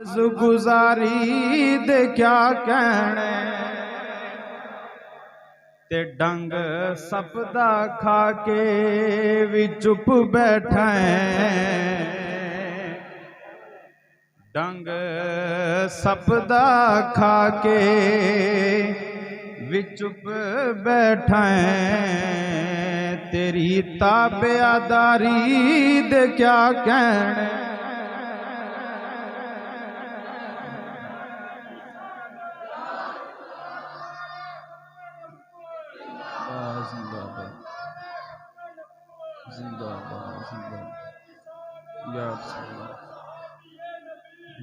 गुजारी दे क्या कहने ते डंग सपदा खा के भी चुप बैठा है। डंग सपदा खा के भी चुप बैठा है। तेरी ताबेदारी दे क्या कहने।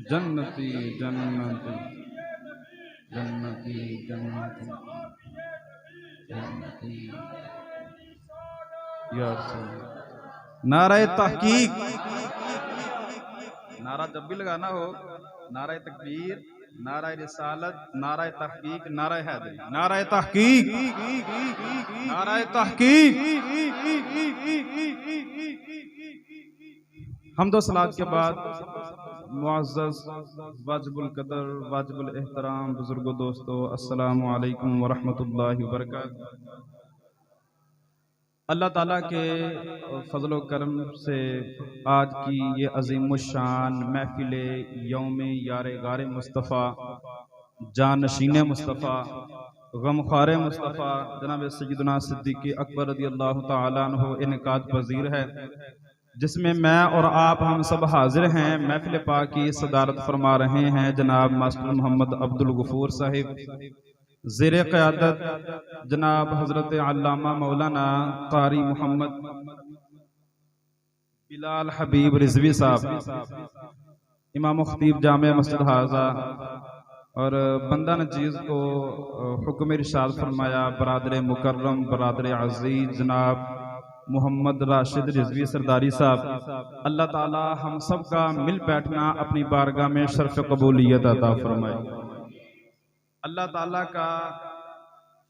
जन्नती जन्नती जन्नती जन्नती जन्नती नारा तहकीक। नारा जब भी लगाना हो, नारा तकबीर, नारा रिसालत, नारा तहकीक, नारा हैदरी, नारा तहकीक, नारा तहकीक। हम्दो सलात के बाद मुअज़्ज़ज़ वाजिबुल कदर वाजिबुल एहतराम बुजुर्गो दोस्तों, अस्सलामु अलैकुम वरहमतुल्लाहि वबरकातुहू। अल्लाह ताला के फजल करम से आज की ये अज़ीमुश्शान महफिल यौम यार गार मुस्तफ़ा, जानशीन मुस्तफ़ा, गमख्वार मुस्तफ़ा जनाब सय्यदना सिद्दीक़ अकबर रज़ियल्लाहु तआला अन्हु इनकाद पज़ीर है, जिसमें मैं और आप हम सब हाजिर हैं। महफिल पाक की सदारत फरमा रहे हैं जनाब मास्टर मोहम्मद अब्दुल गफूर साहिब, ज़ेरे क़यादत जनाब हज़रत अल्लामा मौलाना क़ारी मोहम्मद बिलाल हबीब रिज़वी साहब, इमाम ख़तीब जामे मस्जिद हाज़ा, और बंदा नजीज़ को हुक्म इरशाद फरमाया बरादर मुकर्रम बरादर अज़ीज़ जनाब मोहम्मद राशिद रिज़वी सरदारी साहब। अल्लाह ताला हम सब का मिल बैठना अपनी बारगाह में शर्फ कबूलियत अता फरमाए। अल्लाह ताला का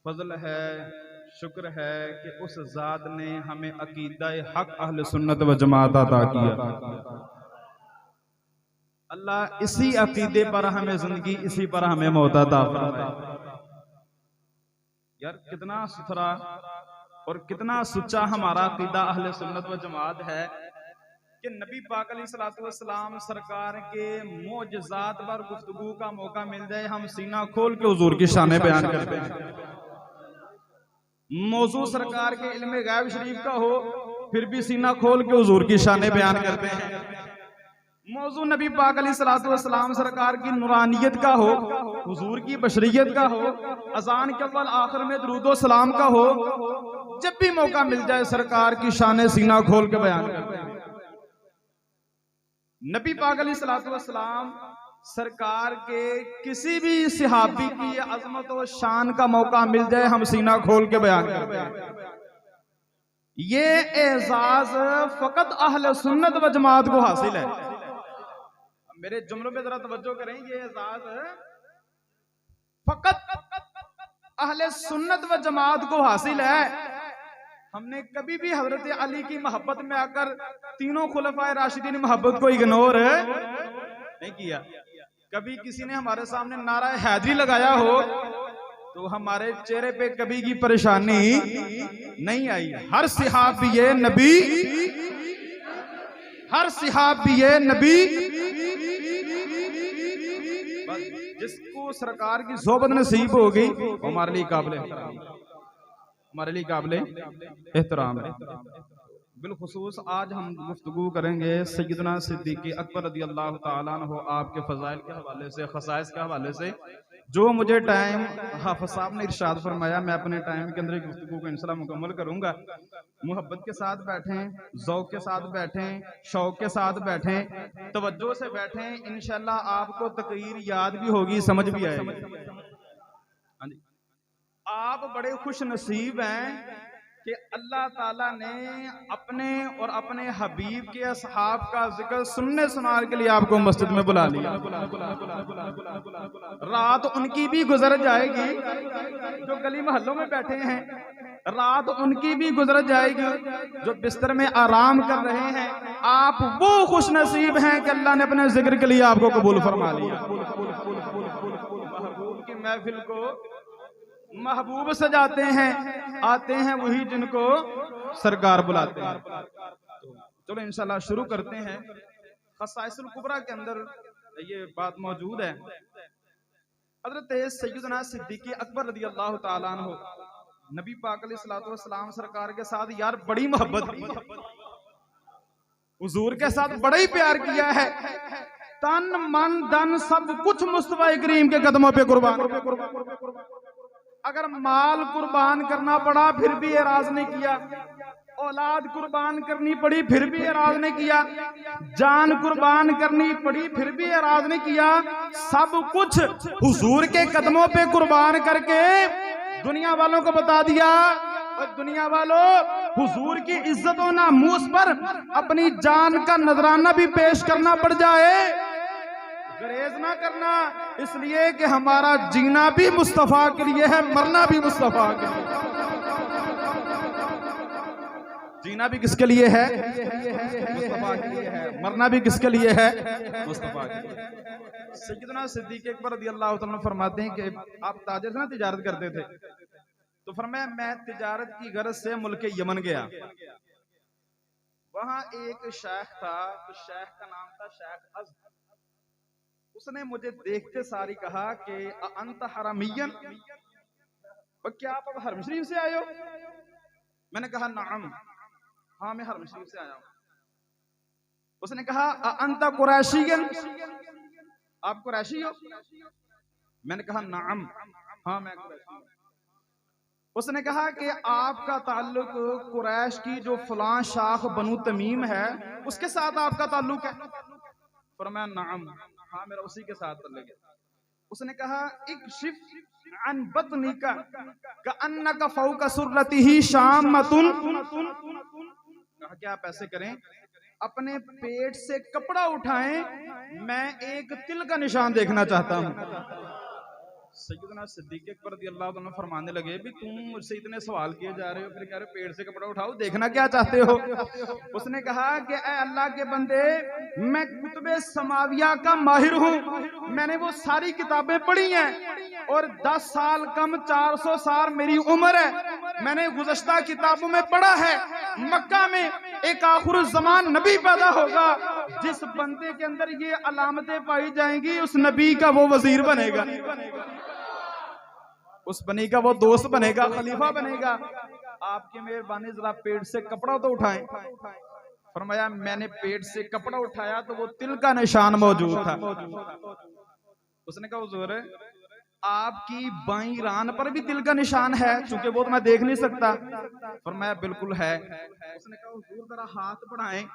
फजल है, शुक्र है कि उस ज़ात ने हमें अकीदा हक अहले सुन्नत व जमात अता किया। अल्लाह इसी अकीदे पर हमें जिंदगी, इसी पर हमें मौत अता फरमाए। यार कितना सुथरा और कितना सुच्चा हमारा अकीदा अहले सुन्नत व जमात है कि नबी पाक अलैहिस्सलातु वस्सलाम सरकार के मोजज़ात पर गुफ्तगू का मौका मिल जाए, हम सीना खोल के हुजूर की शान बयान करते हैं। मौजू सरकार के इल्मे गैब शरीफ का हो, फिर भी सीना खोल के हुजूर की शान बयान करते हैं। मौजू नबी पाक अलैहिस्सलातु वस्सलाम सरकार की नूरानियत का हो, हुजूर की बशरियत का हो, अजान के अव्वल आखिर में दुरूद व सलाम का हो, जब भी मौका मिल जाए सरकार की शान सीना खोल के बयान करते हैं। नबी पाक अलैहिस्सलातु वस्सलाम सरकार के किसी भी सहाबी की अजमत और शान का मौका मिल जाए, हम सीना खोल के बयान करते हैं। ये एजाज फकत अहले सुन्नत व जमात को हासिल है। मेरे जुमलों पे जरा तवज्जो करें, ये एजाज फकत अहले सुन्नत व जमात को हासिल है। हमने कभी भी हजरत अली की मोहब्बत में आकर तीनों खुलफाए राशिदीन मोहब्बत को इग्नोर नहीं किया। कभी किसी ने हमारे सामने नारा हैदरी लगाया हो तो हमारे चेहरे पे कभी की परेशानी नहीं आई। हर सहाबी नबी, हर सहाबी नबी, जिसको सरकार की सोबत नसीब हो गई हमारे लिए काबिल एहतराम, हमारे लिए काबिल एहतराम है। बिलखुसूस आज हम गुफ्तगू करेंगे सय्यदना सिद्दीक़ अकबर रज़ियल्लाहु ताला अन्हु आपके फ़ज़ाइल के हवाले से, ख़साइस के हवाले से। जो मुझे टाइम हाफ़िज़ साहब ने इरशाद फरमाया, मैं अपने टाइम के अंदर गुफ्तगू को इंशाअल्लाह मुकम्मल करूँगा। मोहब्बत के साथ बैठें, ज़ौक़ के साथ बैठें, शौक़ के साथ बैठें, तवज्जो से बैठें। इंशाअल्लाह आपको तक़रीर याद भी होगी, समझ भी आएगी। आप बड़े खुश नसीब हैं कि अल्लाह ताला ने अपने और अपने हबीब के असहाब का जिक्र सुनने सुनार के लिए आपको मस्जिद में बुला लिया। रात उनकी भी गुजर जाएगी जो गली मोहल्लों में बैठे हैं, रात उनकी भी गुजर जाएगी जो बिस्तर में आराम कर रहे हैं। आप वो खुश नसीब हैं कि अल्लाह ने अपने जिक्र के लिए आपको कबूल फरमा लिया। महबूब की महफिल को महबूब सजाते हैं, आते हैं वही जिनको सरकार बुलाते हैं। चलो इंशाल्लाह शुरू करते हैं। खसाइसुल कुबरा के अंदर ये बात मौजूद है। हजरत सैयदना सिद्दीक़ अकबर रज़ियल्लाहु ताला अन्हु नबी पाक अलैहिस्सलातु वस्सलाम सरकार के साथ यार बड़ी मोहब्बत की, हुजूर के साथ बड़ा ही प्यार किया है। तन मन धन सब कुछ मुस्तफा करीम के कदमों पे कुर्बान। अगर माल कुर्बान करना पड़ा फिर भी एराज नहीं किया, औलाद कुर्बान करनी पड़ी फिर भी एराज नहीं किया, जान कुर्बान करनी पड़ी फिर भी एराज नहीं किया। सब कुछ हुजूर के कदमों पे कुर्बान करके दुनिया वालों को बता दिया, और दुनिया वालों हुजूर की इज्जत और नामूस पर अपनी जान का नजराना भी पेश करना पड़ जाए, गरेज ना करना, इसलिए कि हमारा जीना भी मुस्तफा के लिए है, मरना भी मुस्तफा के लिए। जीना भी किसके लिए है? मुस्तफा के लिए है। मरना भी किसके लिए है? मुस्तफा के लिए। सैयदना सिद्दीक़ अकबर रज़ियल्लाहु ताला फरमाते हैं कि आप ताजिर से ना तिजारत करते थे, तो फरमाया मैं तिजारत की गरज से मुल्क यमन गया। वहां एक शेख था, तो शेख का नाम था शेख अज़। उसने मुझे देखते सारी कहा कि अंत हरमियन, और क्या आप अब हरम शरीफ से आए हो? मैंने कहा नाम, हाँ मैं हरम शरीफ से आया हूं। उसने कहा अंत कुरैशियन, आप कुरैशी हो? मैंने कहा नाम, हाँ मैं कुरैशी हूं। उसने कहा कि आपका ताल्लुक कुरैश की जो फलां शाख बनु तमीम है उसके साथ आपका ताल्लुक है? फरमाया नाम, हाँ मेरा उसी के साथ ताल्लुक है। उसने कहा इक्शिफ अन बतनिका कअन्नका फौका सुर्रतिही शामतुन। कहा क्या आप ऐसे करें, अपने पेट से कपड़ा उठाएं, मैं एक तिल का निशान देखना चाहता हूं। सैयदना सिद्दीक़ अकबर रज़ियल्लाहु अन्हु फरमाने लगे भी तुम मुझसे इतने सवाल किए जा रहे हो, फिर कह रहे हो पेट से कपड़ा उठाओ, देखना क्या चाहते हो? उसने कहा कि ऐ अल्लाह के बंदे, मैं कुतुबे समाविया का माहिर हूँ, मैंने वो सारी किताबें पढ़ी हैं, और 10 साल कम 400 साल मेरी उम्र है। मैंने गुज़श्ता किताबों में पढ़ा है मक्का में एक आखिर ज़मान नबी पैदा होगा, जिस बंदे के अंदर ये अलामतें पाई जाएंगी उस नबी का वो वजीर बनेगा, उस बनी का वो दोस्त बनेगा, खलीफा बनेगा। आपकी मेहरबानी जरा पेट से कपड़ा तो उठाएं। फरमाया मैंने पेट से कपड़ा उठाया तो वो तिल का निशान मौजूद था। उसने कहा हुजूर आपकी बाईं रान पर भी तिल का निशान है, चूंकि वो तो मैं देख नहीं सकता। फरमाया बिल्कुल है। उसने कहा हुजूर जरा हाथ बढ़ाएं।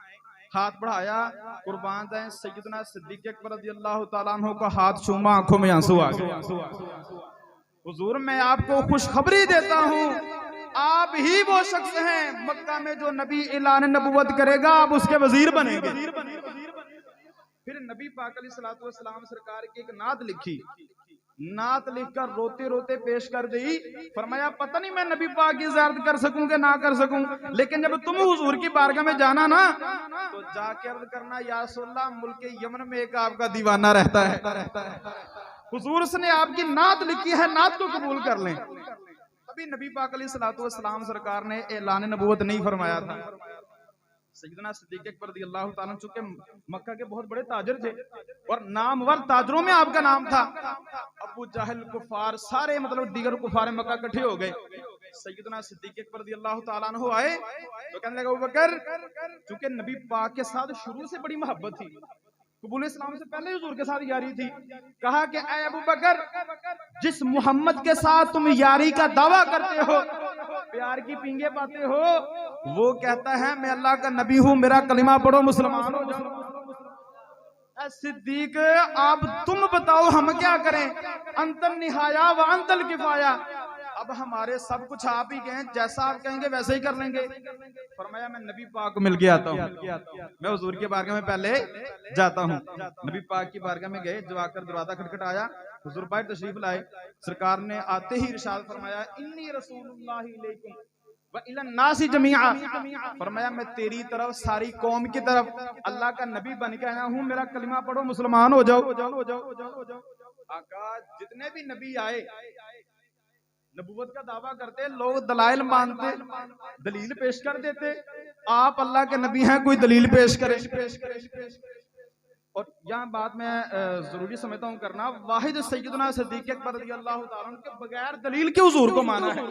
हाथ बढ़ाया, कुर्बान जाए सैयदना सिद्दीक़ अकबर रज़ियल्लाहु ताला अन्हु का हाथ चूमा, आंखों में आंसू आ गए। हुजूर मैं आपको खुशखबरी देता हूँ, आप ही वो शख्स हैं मक्का में जो नबी ऐलान नबुव्वत करेगा, आप उसके वजीर बनेंगे। फिर नबी पाक अलैहिस्सलातु वस्सलाम सरकार की एक नात लिखी, नात लिखकर रोते रोते पेश कर दी। फरमाया पता नहीं मैं नबी पाक की ज़ियारत कर सकूं कि ना कर सकूं, लेकिन जब तुम हुजूर की बारगाह में जाना ना तो जाके अर्ज करना या रसूलल्लाह मुल्क यमन में एक आपका दीवाना रहता है। हुजूर ने आपकी नात लिखी है, नात को कबूल कर लें। अभी नबी पाक अलैहिस्सलातु वस्सलाम सरकार ने ऐलान नबुव्वत नहीं फरमाया था। सैयदना सिद्दीक़ अकबर रज़ियल्लाहु ताला चूंकि मक्का के बहुत बड़े ताजिर थे और नामवर ताजरों में आपका नाम था। अबू जहल कुफार सारे मतलब दीगर कुफार मक्का इकट्ठे हो गए। सैयदना सिद्दीक़ अकबर रज़ियल्लाहु ताला अन्हु आए तो कहने लगा अबू बकर, चूंकि नबी पाक के साथ शुरू से बड़ी मोहब्बत थी, कबूल इस्लाम से पहले हुजूर के साथ यारी थी, कहा कि ऐ अबू बकर जिस मोहम्मद के साथ तुम यारी का दावा करते हो, प्यार की पींगे पाते हो, वो कहता है मैं अल्लाह का नबी हूं, मेरा कलिमा पढ़ो मुसलमान हो जाओ। सिद्दीक आप तुम बताओ हम क्या करें, अंतन निहाया व अंतल किफाया, अब हमारे सब कुछ आप ही कहें, जैसा आप कहेंगे वैसे ही कर लेंगे। फरमाया मैं नबी पाक को मिल के आता हूँ, मैं हुजूर के बारगाह में पहले जाता हूँ। नबी पाक की बारगाह में गए, जो आकर दरवाजा खटखटाया, हुजूर पाक तशरीफ लाए। सरकार ने आते ही इरशाद फरमाया इन्नी रसूलुल्लाहि इलैकुम व इलन नासी जमीआ, फरमाया मैं तेरी तरफ सारी कौम की तरफ अल्लाह का नबी बन के आया हूँ, मेरा कलिमा पढ़ो मुसलमान हो जाओ। आका जितने भी नबी आए नबूवत का दावा करते, लोग दलाइल मानते, दलील पेश कर देते। आप अल्लाह के नबी हैं, कोई दलील पेश करे। और यहाँ बात मैं जरूरी समझता हूँ करना, वाहिद सैयदना सिद्दीक़ अकबर रज़ियल्लाहु ताला अन्हु के बगैर दलील के हुजूर को माना है,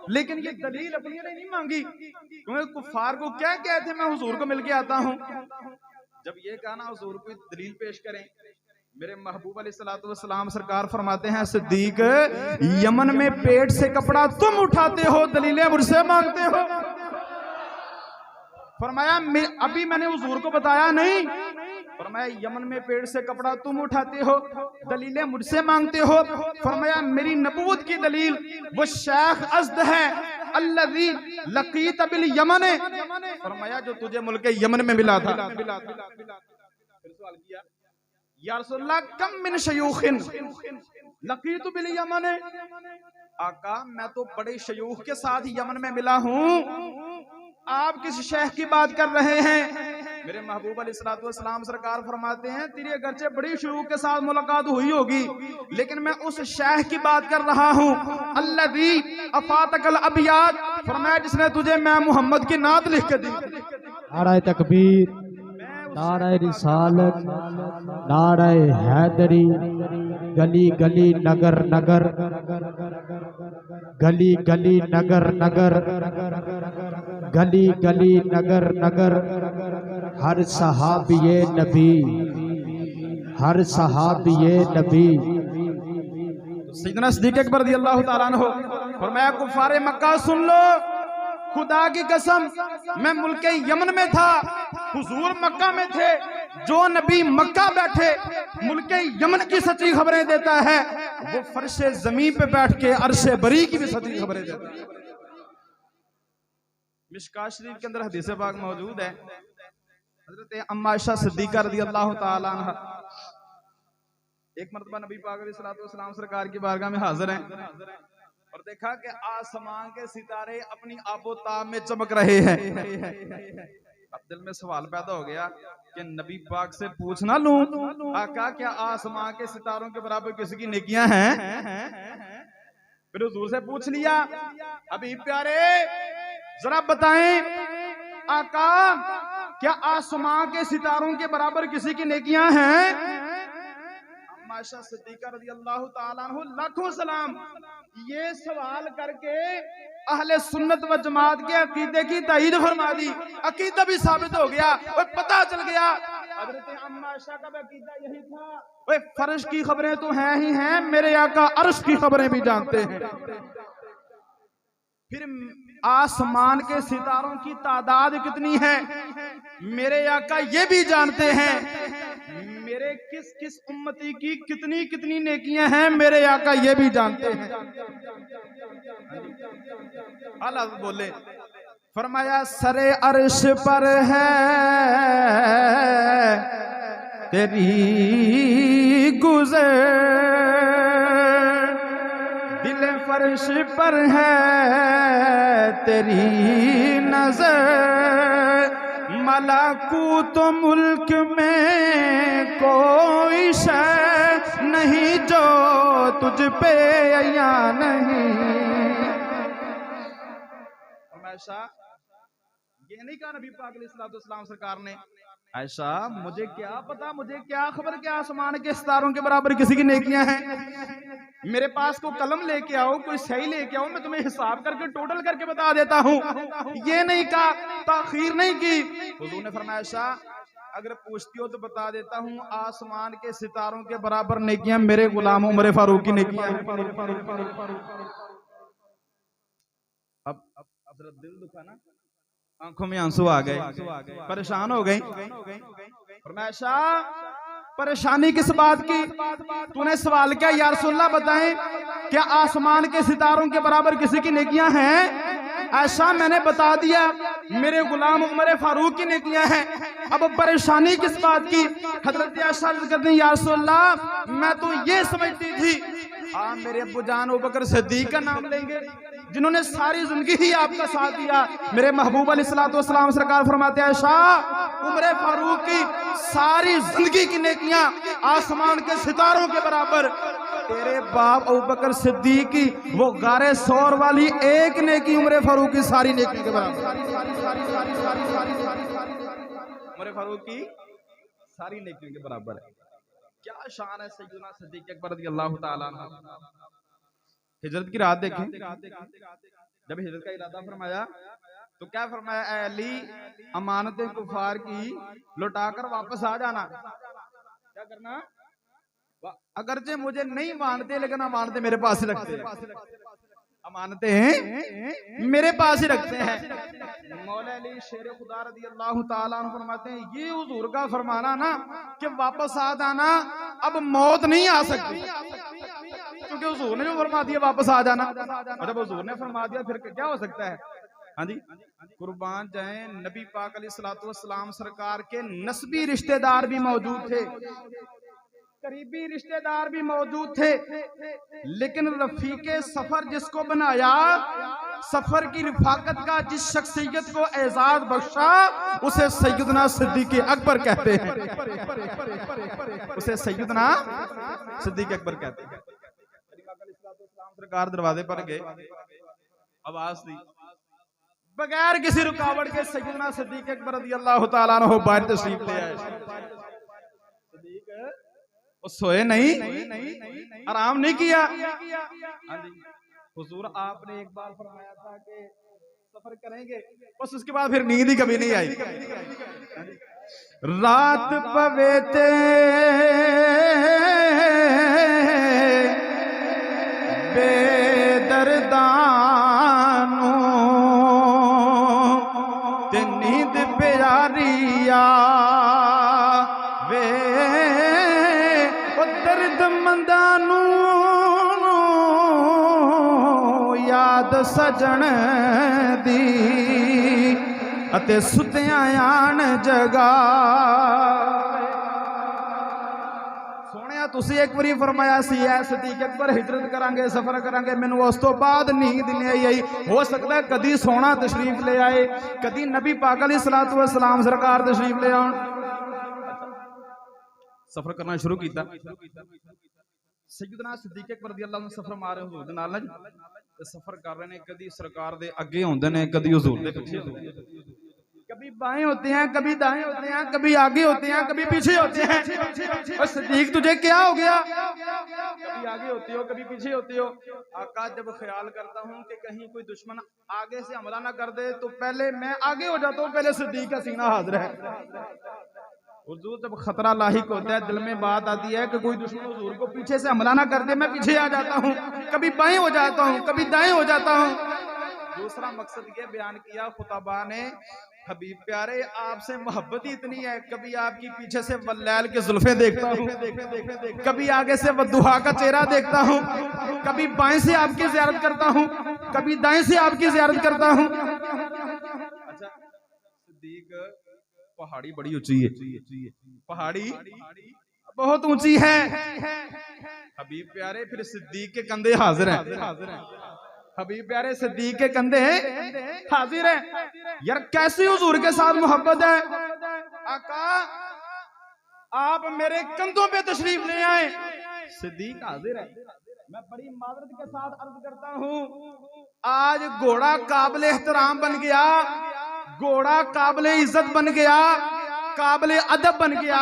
लेकिन ये दलील अपनी ने नहीं मांगी, क्योंकि कुफार को क्या कहते मैं हुजूर को मिलके आता हूँ। जब ये कहा ना हुजूर को दलील पेश करें, मेरे महबूब अलैहिस्सलातु वस्सलाम सरकार फरमाते हैं सिद्दीक, यमन में पेट से कपड़ा तुम उठाते हो, दलीलें मुझसे मांगते हो। फरमाया अभी मैंने हुजूर को बताया नहीं, फरमाया यमन में पेड़ से कपड़ा तुम उठाते हो, दलीलें मुझसे मांगते हो। फरमाया मेरी नबूवत की दलील वो शेख अज़द है अल्लज़ी लक़ीत बिल यमन, फरमाया जो तुझे मुल्क यमन में मिला था। फिर सवाल किया या रसूलल्लाह कम मिन शयूखिन लक़ीत बिल यमन, आका मैं तो बड़े शयूख के साथ यमन में मिला हूँ, आप किस शेख की बात कर रहे हैं। मेरे महबूब अलैहिस्सलातु वस्सलाम सरकार फरमाते हैं तेरी अगरचे बड़ी शयूख के साथ मुलाकात हुई होगी, लेकिन मैं उस शेख की बात कर रहा हूँ अल्लज़ी अफातकल अबियात, फरमाया जिसने तुझे मैं मोहम्मद की नात लिख के दी। नाराए तकबीर, नाराए रिसालत, नाराए हैदरी, गली गली नगर नगर, गली गली नगर नगर, गली गली नगर नगर, हर सहाबिये नबी, हर सहाबिये नबी। सैयदना सिद्दीक़ अकबर रज़ियल्लाहु ताला अन्हु फरमाया कुफारे मक्का सुन लो, खुदा की कसम मैं मुल्के यमन में था, हुजूर मक्का में थे, जो नबी मक्का बैठे मुल्के यमन की सच्ची खबरें देता है, वो फर्शे जमीन पे बैठ के अर्शे बरी की भी सच्ची खबरें देता है। मिशकात शरीफ के अंदर हदीस पाक मौजूद है, हजरत अम्मा आयशा सिद्दीका रज़ियल्लाहु ताला अन्हा एक मरतबा नबी पाक अलैहिस्सलातु वस्सलाम सरकार की बारगाह में हाजिर हैं और देखा कि आसमान के सितारे अपनी आबोताब में चमक रहे हैं। अब दिल में सवाल पैदा हो गया कि नबी पाक से पूछ ना लूं, आका क्या आसमान के सितारों के बराबर किसी की नेकियां हैं? फिर हुजूर से पूछ लिया, अभी प्यारे जरा बताएं आका क्या आसमान के सितारों के बराबर किसी की नेकियां हैं? आयशा सिद्दीका रज़ियल्लाहु ताला अन्हु लाखों सलाम ये सवाल करके अहले सुन्नत व जमात के अकीदे की तायीद फरमा दी, अकीदा भी साबित हो गया और पता चल गया हजरत अम्मा आयशा का अकीदा यही था, ओए फर्श की खबरें तो हैं ही हैं, मेरे आका अर्श की खबरें भी जानते हैं। फिर आसमान के सितारों की तादाद कितनी है मेरे आका ये भी जानते हैं, मेरे किस किस उम्मती की कितनी कितनी नेकियां हैं मेरे आका ये भी जानते हैं। अल्लाह बोले, फरमाया सरे अर्श पर है तेरी गुज़र, दिल फर्श पर है तेरी नजर, मलाकूत मुल्क में कोई शय नहीं जो तुझ पे या नहीं। ऐसा ये नहीं कहा नबी पाक अलैहिस्सलाम सरकार ने, ऐसा मुझे क्या पता, मुझे क्या खबर क्या आसमान के सितारों के बराबर किसी की नेकियां हैं, मेरे पास को कलम लेके आओ, कोई सही लेके आओ, मैं तुम्हें हिसाब करके टोटल करके बता देता हूँ। ये नहीं कहा, ताखीर नहीं की। हुजूर ने फरमाया ऐसा अगर पूछती हो तो बता देता हूँ, आसमान के सितारों के बराबर नेकियां मेरे गुलाम उमर फारूक की नेकियां। अब जरा दिल दुखा ना, आंखों में आंसू आ गए, परेशान हो गई। फरमाया परेशानी किस बात की? तूने सवाल किया या रसूलल्लाह बताएं क्या आसमान के सितारों के बराबर किसी की नेकियां हैं? ऐसा मैंने बता दिया, मेरे गुलाम उमर फारूक की नेकियां हैं। अब परेशानी किस बात की? हजरत आयशा कहते हैं या रसूलल्लाह मैं तो ये समझती थी आप मेरे अब्बू जान अबू बकर सिद्दीक का नाम लेंगे जिन्होंने सारी जिंदगी ही आपका साथ दिया। मेरे महबूब अलैहिस्सलाम सरकार फरमाते हैं आयशा उमर फारूक की सारी जिंदगी की नेकियां आसमान के सितारों के बराबर, तेरे बाप अबू बकर सिद्दीक की वो गारे सौर वाली एक नेकी उमर फारूक की सारी नेकी के बराबर। उमर फारूक की सारी नेकियों के बराबर है। क्या शान है सैयदना सिद्दीक अकबर रज़ियल्लाहु ताला अन्हु। हिजरत की रात देखें, जब हिजरत का इरादा फरमाया तो क्या फरमाया, ऐ अली अमानतें कुफार की लौटाकर वापस आ जाना। क्या करना? अगरचे मुझे नहीं मानते लेकिन अमानतें मेरे पास ही रखते हैं, अमानतें मेरे पास ही रखते हैं। मौला अली शेर खुदा रज़ियल्लाहु ताला अन्हु फरमाते हैं ये हुजूर का फरमाना ना कि वापस आ जाना, अब मौत नहीं आ सकती, क्योंकि हुजूर ने जो फरमा दिया वापस आ जाना, और जब हुजूर ने फरमा दिया फिर क्या हो सकता है। हाँ जी, कुर्बान जाए नबी पाक अलैहिस्सलातु वस्सलाम सरकार के नस्बी रिश्तेदार भी मौजूद थे, करीबी रिश्तेदार भी मौजूद थे, लेकिन रफीके सफर जिसको बनाया, सफर की रिफाकत का जिस शख्सियत को एजाज बख्शा उसे सैयदना सिद्दीक अकबर कहते हैं, उसे सैयदना सिद्दीक अकबर कहते हैं। सरकार दरवाजे पर गए, आवाज दी, बगैर किसी रुकावट के सैयदना सिद्दीक अकबर रज़ियल्लाहु ताला अन्हु बाहर तशरीफ ले आए। सिद्दीक सोए नहीं, आराम नहीं किया। हुजूर आपने एक बार फरमाया था कि सफर करेंगे, बस उसके बाद फिर नींद ही कभी नहीं आई। रात पवेते बेदरदानो ते नींद प्यारिया वे दर्द मंदानू याद सजन दी अते सुतियां आन जगा। सोने तुसी एक बारी फरमाया सी ऐ सिद्दीक अकबर हिजरत करांगे सफर करांगे, मैनू उस तो बाद नींद नहीं आई। हो सकता है कदी सोना तशरीफ ले आए, कदी नबी पाक अलैहिस्सलातु वस्सलाम सरकार तशरीफ ले आउण। सफर करना शुरू किया, सैयदना सिद्दीक अकबर रज़ियल्लाहु अन्हु सफर मारे हुजूर दे नाल ते सफर कर रहे ने, कदी सरकार दे अगे होंदे ने, कदी हुजूर दे पीछे होंदे ने, कभी बाएं होते हैं, कभी दाएं होते हैं, कभी आगे होते हैं, कभी पीछे होते हैं। और सिद्दीक तुझे क्या हो गया? कभी आगे होते हो, कभी पीछे होते हो। आका जब ख्याल करता हूँ कि कहीं कोई दुश्मन आगे से हमला ना कर दे तो पहले मैं आगे हो जाता हूँ, पहले सिद्दीक का सीना हाजिर है। हुजूर जब खतरा लाहिक होता है, दिल में बात आती है कि कोई दुश्मन हुजूर को पीछे से हमला ना कर दे, मैं पीछे आ जाता हूँ, कभी बाएं हो जाता हूँ, कभी दाएं हो जाता हूँ। दूसरा मकसद ये बयान किया खुताबा ने, हबीब प्यारे आपसे मोहब्बत ही इतनी है, कभी आपकी पीछे से वल्लैल के जुल्फे देखता हूँ, कभी आगे से वद्दुहा का चेहरा देखता हूँ, कभी बाएं से आपकी ज़ियारत करता हूँ, कभी दाएं से आपकी ज़ियारत करता हूँ। अच्छा, सिद्दीक पहाड़ी बड़ी ऊंची है, पहाड़ी बहुत ऊंची है। हबीब प्यारे फिर सिद्दीक के कंधे हाजिर हैं, हबीब प्यारे सिद्दीक के कंधे हाजिर हैं। यार कैसी हुजूर के साथ मोहब्बत है। आका आप मेरे कंधों पे तशरीफ ले आए, सिद्दीक हाजिर है। मैं बड़ी माजरत के साथ अर्ज करता हूँ, आज घोड़ा काबिले एहतराम बन गया, घोड़ा काबिले इज्जत बन गया, काबिले अदब बन गया।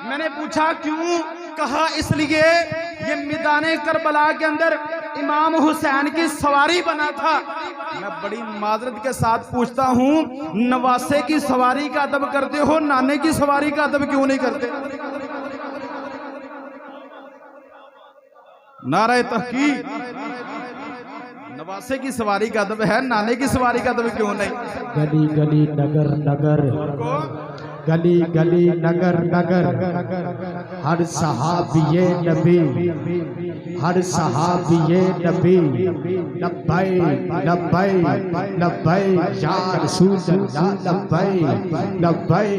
मैंने पूछा क्यों? कहा इसलिए ये मैदाने करबला के अंदर इमाम हुसैन की सवारी बना था। मैं बड़ी माजरत के साथ पूछता हूँ, नवासे की सवारी का अदब करते हो, नाने की सवारी का अदब क्यों नहीं करते? नारे तहकीक, नवासे की सवारी का अदब है, नाने की सवारी का अदब क्यों नहीं? गली गली नगर नगर गली गली नगर नगर हर सहाबिये नबी, हर सहाबिये नबी, लब्बैक लब्बैक लब्बैक या रसूल अल्लाह, लब्बैक लब्बैक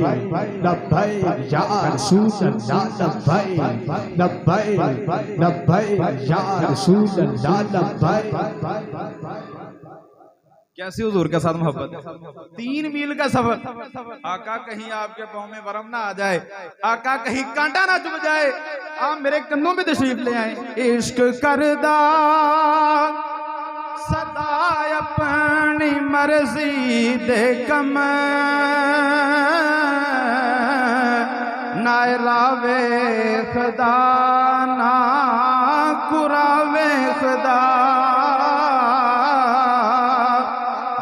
लब्बैक या रसूल अल्लाह, लब्बैक लब्बैक लब्बैक या रसूल अल्लाह, लब्बैक। कैसी हुजूर के साथ मोहब्बत है। 3 मील का सफर, आका कहीं आपके पाँव में वरम ना आ जाए, आका कहीं कांटा ना चुभ जाए, आप मेरे कंधों पे तशरीफ ले आए। इश्क करदा सदा अपनी मर्जी दे कम, ना रावे खुदा ना कुरावे खुदा,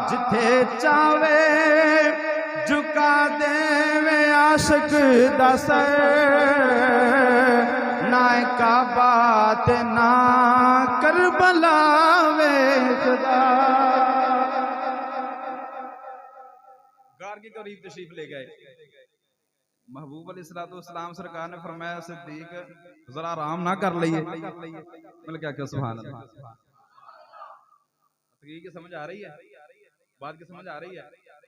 जिथे चावे झुका देवे आशिक दा सर, ना काबा ते ना करबला वे खुदा। गार के करीब तशरीफ ले गए। महबूब अलैहिस्सलाम सरकार ने फरमाया सिद्दीक जरा आराम ना कर लिए। मैंने क्या क्या सुभान अल्लाह, की समझ आ रही है, बात की समझ आ रही है।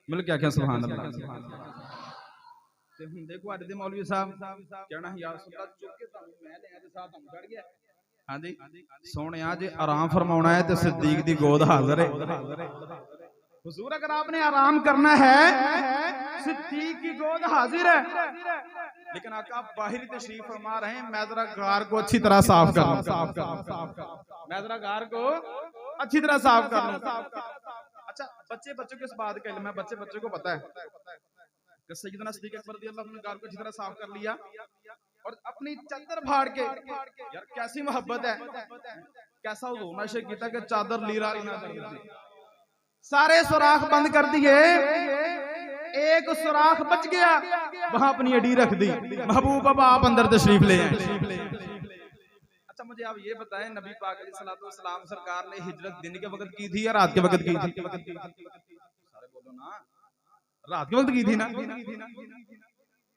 मिल क्या क्या सुभान अल्लाह। ते हुण देखो अज दे मौलवी साहब कहना या सुल्ला चुक के तुम मैं ले ते साथ हम चढ़ गया। हां जी सोहणिया जे आराम फरमाउणा है ते सिद्दीक दी गोद हाजिर है। हुजूर अगर आपने आराम करना है सिद्दीक की गोद हाजिर है। लेकिन आका बाहरी तशरीफ फरमा रहे हैं, मैं जरा गार को अच्छी तरह साफ कर लूं, मैं जरा गार को अच्छी तरह साफ कर लूं। अच्छा बच्चों के इस बात का इल्म है, बच्चों को पता है कि सैयदना सिद्दीक अकबर रज़ियल्लाहु अन्हु ने गार को अच्छी तरह साफ कर लिया और अपनी चादर फाड़ के, यार कैसी मोहब्बत है, कैसा हुजूर ने इश्क किया कि चादर लीरा ना कर, सारे सुराख बंद कर दिए, एक सुराख बच गया, वहां अपनी अडी रख दी। महबूब बाबा आप अंदर तशरीफ ले आए। अच्छा मुझे आप ये बताएं, नबी पाक अलैहिस्सलाम सरकार ने हिजरत दिन के वक्त की थी या रात के वक्त की थी? सारे बोलो ना, रात के वक्त की थी ना।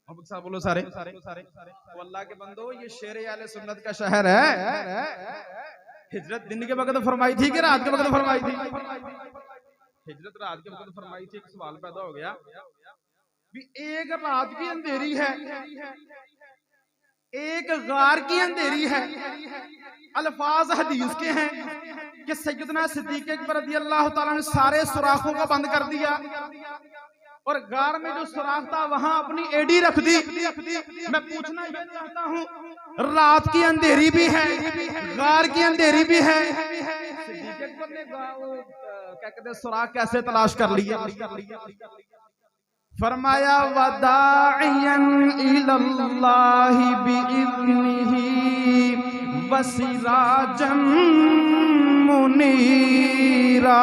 अब साहब बोलो सारे। तो अल्लाह के बंदो ये शेर आले सुन्नत का शहर है। हिजरत दिन के वक्त फरमाई थी कि रात के वक्त फरमाई थी? हिजरत रात के वक्त फरमाई थी। एक सवाल पैदा हो गया भी एक रात की अंधेरी है, एक गार की अंधेरी है। अल्फाज हदीस के हैं कि सैयदना सिद्दीक अकबर रज़ियल्लाहु ताला ने सारे सुराखों को बंद कर दिया और गार में जो सुराख था वहां अपनी एडी रख दी। मैं पूछना ये चाहता हूं, रात की अंधेरी भी है, गार की अंधेरी भी है, सिद्दीक अकबर ने क्या कहते सुराख कैसे तलाश कर लिया? फरमाया वदाइयन इलल्लाहि बिइज़्निही वसिराजम मुनीरा।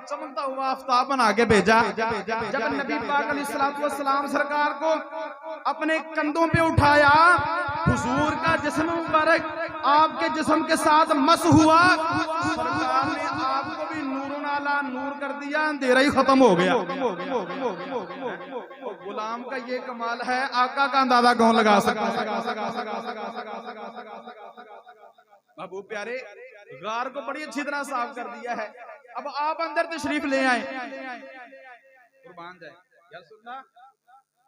चमकता हुआ आफ्ताब बना के भेजा। जब नबी पाक अलैहिस्सलाम सरकार को अपने कंधों पे उठाया, हुजूर का जिस्म मुबारक आपके जिस्म के साथ मस हुआ, सरकार ने आपको भी नूर नाला नूर कर दिया, अंधेरा ही खत्म हो गया। गुलाम का ये कमाल है, आका का अंदाजा कौन लगा सकता? महबूब प्यारे गार को बड़ी अच्छी तरह साफ कर दिया है। अब आप अंदर तशरीफ ले आए, कुर्बान जाए यार सुनना।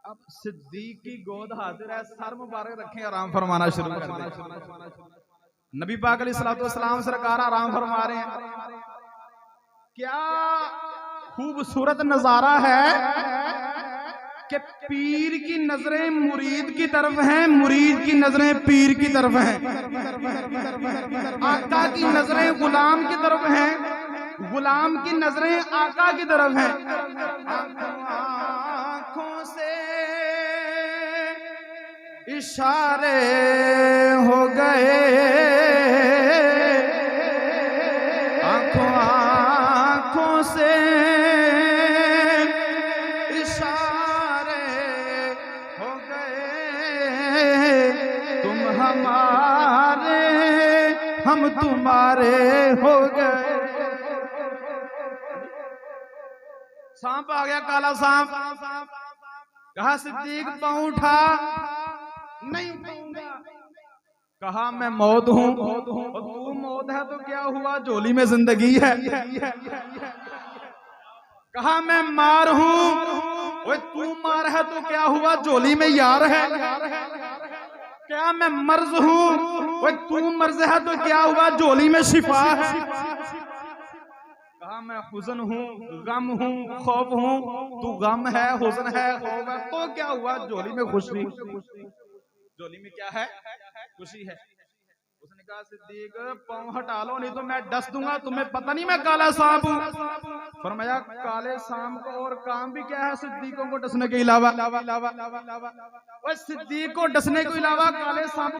अब सिद्दीक की गोद हाजिर है, सर मुबारक रखें, आराम फरमाना शुरू कर दें। नबी पाक अलैहिस्सलाम सरकार आराम फरमा रहे हैं। क्या खूबसूरत नजारा है कि पीर की नजरें मुरीद की तरफ हैं, मुरीद की नजरें पीर की तरफ हैं, आका की नजरें गुलाम की तरफ हैं, गुलाम की नजरें आका की तरफ हैं। आंखों से इशारे हो गए, आंखों से इशारे हो गए, तुम हमारे हम तुम्हारे हो गए। सांप आ गया, काला सांप। कहा सिद्दीक पाँव उठा, नहीं उठाऊंगा। कहा मैं मौत हूं, और तू मौत है तो क्या हुआ, झोली में जिंदगी है। कहा मैं मार हूं, ओए तू मार है तो क्या हुआ, झोली में यार है। क्या मैं मर्ज हूं, ओए तू मर्ज है तो क्या हुआ, झोली में शिफा है। कहा मैं हुज़न हूं, गम हूं, खौफ हूं, तू गम है, हुज़न है, खौफ है तो क्या हुआ, झोली में खुशी। झोली में क्या है, खुशी है। उसने कहा सिद्दीक पाँव हटा लो, नहीं तो मैं डस दूंगा, तुम्हें पता नहीं मैं काला सांप हूं। फरमाया काले सांप को और काम भी क्या है सिद्दीकों को डसने के अलावा। सिद्दीक को डसने के अलावा काले सांप